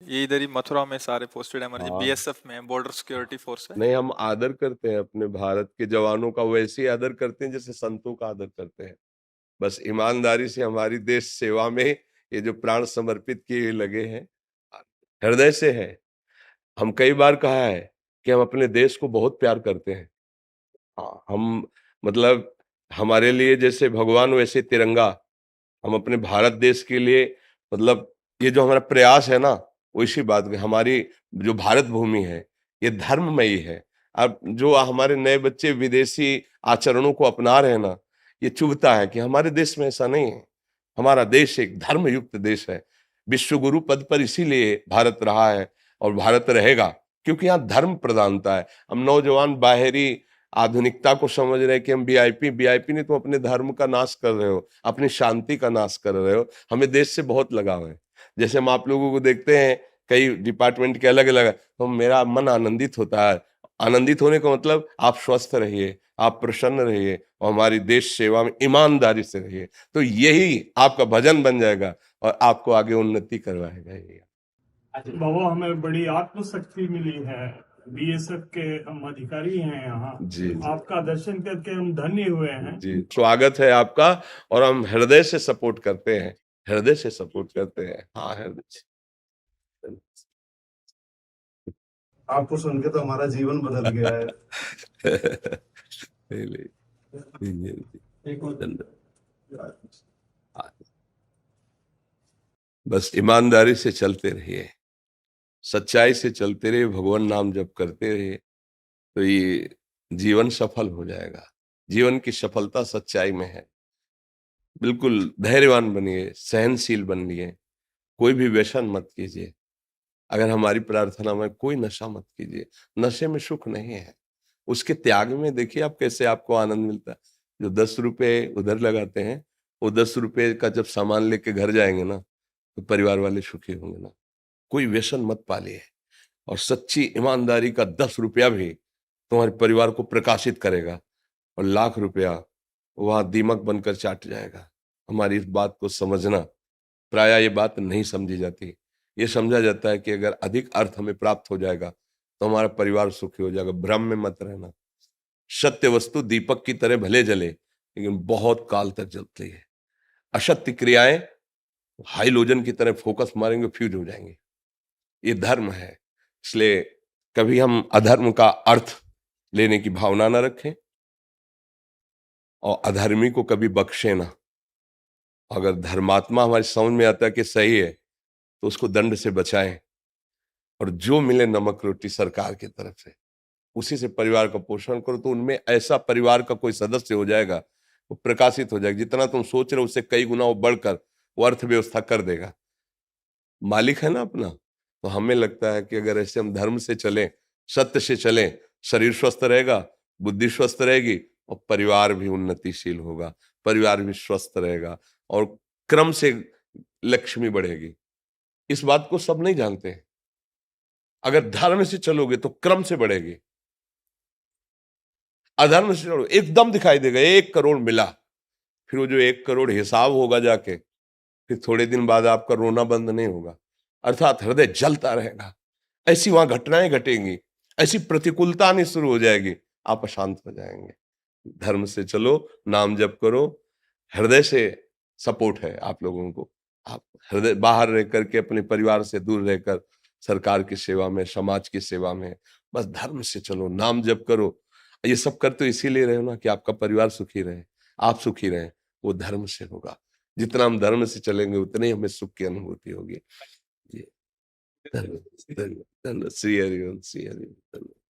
ये इधर ही मथुरा में सारे पोस्टेड है हमारे जी, हाँ। बीएसएफ में, बॉर्डर सिक्योरिटी फोर्स है। नहीं, हम आदर करते हैं अपने भारत के जवानों का, वैसे ही आदर करते हैं जैसे संतों का आदर करते हैं। बस ईमानदारी से हमारी देश सेवा में ये जो प्राण समर्पित किए लगे हैं, हृदय से है। हम कई बार कहा है कि हम अपने देश को बहुत प्यार करते हैं। हाँ, हम मतलब हमारे लिए जैसे भगवान वैसे तिरंगा, हम अपने भारत देश के लिए मतलब ये जो हमारा प्रयास है ना, वो इसी बात की हमारी जो भारत भूमि है, ये धर्ममयी है। अब जो हमारे नए बच्चे विदेशी आचरणों को अपना रहे हैं ना, ये चुभता है कि हमारे देश में ऐसा नहीं है। हमारा देश एक धर्मयुक्त देश है। विश्व गुरु पद पर इसीलिए भारत रहा है और भारत रहेगा, क्योंकि यहाँ धर्म प्रधानता है। हम नौजवान बाहरी आधुनिकता को समझ रहे हैं कि हम वीआईपी वीआईपी नहीं, तुम अपने धर्म का नाश कर रहे हो, अपनी शांति का नाश कर रहे हो। हमें देश से बहुत लगाव है। जैसे हम आप लोगों को देखते हैं, कई डिपार्टमेंट के अलग अलग है, तो मेरा मन आनंदित होता है। आनंदित होने का मतलब आप स्वस्थ रहिए, आप प्रसन्न रहिए और हमारी देश सेवा में ईमानदारी से रहिए, तो यही आपका भजन बन जाएगा और आपको आगे उन्नति करवाएगा ये। बाबा, हमें बड़ी आत्मशक्ति मिली है। बीएसएफ के हम अधिकारी हैं यहाँ। जी जी आपका दर्शन करके हम धन्य हुए हैं। जी, स्वागत है आपका। और हम हृदय से सपोर्ट करते हैं, हृदय से सपोर्ट करते हैं। हाँ, हृदय से। आपको सुन के तो हमारा जीवन बदल गया है। बस ईमानदारी से चलते रहिए, सच्चाई से चलते रहिए, भगवान नाम जप करते रहिए, तो ये जीवन सफल हो जाएगा। जीवन की सफलता सच्चाई में है। बिल्कुल धैर्यवान बनिए, सहनशील बनिए, कोई भी व्यसन मत कीजिए। अगर हमारी प्रार्थना में कोई नशा मत कीजिए, नशे में सुख नहीं है। उसके त्याग में देखिए आप कैसे आपको आनंद मिलता है। जो 10 रुपए उधर लगाते हैं, वो 10 रुपए का जब सामान लेके घर जाएंगे ना, तो परिवार वाले सुखी होंगे ना। कोई व्यसन मत पालिए, और सच्ची ईमानदारी का 10 रुपया भी तुम्हारे परिवार को प्रकाशित करेगा, और लाख रुपया वहां दीमक बनकर चाट जाएगा। हमारी इस बात को समझना, प्रायः ये बात नहीं समझी जाती। ये समझा जाता है कि अगर अधिक अर्थ हमें प्राप्त हो जाएगा तो हमारा परिवार सुखी हो जाएगा। भ्रम में मत रहना। सत्य वस्तु दीपक की तरह भले जले, लेकिन बहुत काल तक जलती है। असत्य क्रियाएं हाइलोजन की तरह फोकस मारेंगे, फ्यूज हो जाएंगे। ये धर्म है। इसलिए कभी हम अधर्म का अर्थ लेने की भावना ना रखें, और अधर्मी को कभी बख्शे ना। अगर धर्मात्मा हमारी समझ में आता है कि सही है, तो उसको दंड से बचाएं, और जो मिले नमक रोटी सरकार की तरफ से, उसी से परिवार का पोषण करो, तो उनमें ऐसा परिवार का कोई सदस्य हो जाएगा, वो प्रकाशित हो जाएगा। जितना तुम सोच रहे हो उससे कई गुना वो बढ़कर वो अर्थव्यवस्था कर देगा। मालिक है ना अपना। तो हमें लगता है कि अगर ऐसे हम धर्म से चलें, सत्य से चलें, शरीर स्वस्थ रहेगा, बुद्धि स्वस्थ रहेगी, और परिवार भी उन्नतिशील होगा, परिवार भी स्वस्थ रहेगा, और क्रम से लक्ष्मी बढ़ेगी। इस बात को सब नहीं जानते हैं। अगर धर्म से चलोगे तो क्रम से बढ़ेगी, अधर्म से चलो एकदम दिखाई देगा 1 करोड़ मिला, फिर वो जो 1 करोड़ हिसाब होगा जाके, फिर थोड़े दिन बाद आपका रोना बंद नहीं होगा, अर्थात हृदय जलता रहेगा। ऐसी वहां घटनाएं घटेंगी, ऐसी प्रतिकूलता आनी शुरू हो जाएगी, आप अशांत हो जाएंगे। धर्म से चलो, नाम जप करो, हृदय से सपोर्ट है आप लोगों को। आप हृदय बाहर रह करके, अपने परिवार से दूर रहकर सरकार की सेवा में, समाज की सेवा में, बस धर्म से चलो, नाम जप करो। ये सब करते तो इसीलिए रहे ना कि आपका परिवार सुखी रहे, आप सुखी रहे। वो धर्म से होगा। जितना हम धर्म से चलेंगे उतनी हमें सुख की अनुभूति होगी। जी, धन्यवाद, धन्यवाद, धन्यवाद। श्री हरिओम, श्री हरिओम, धन्यवाद।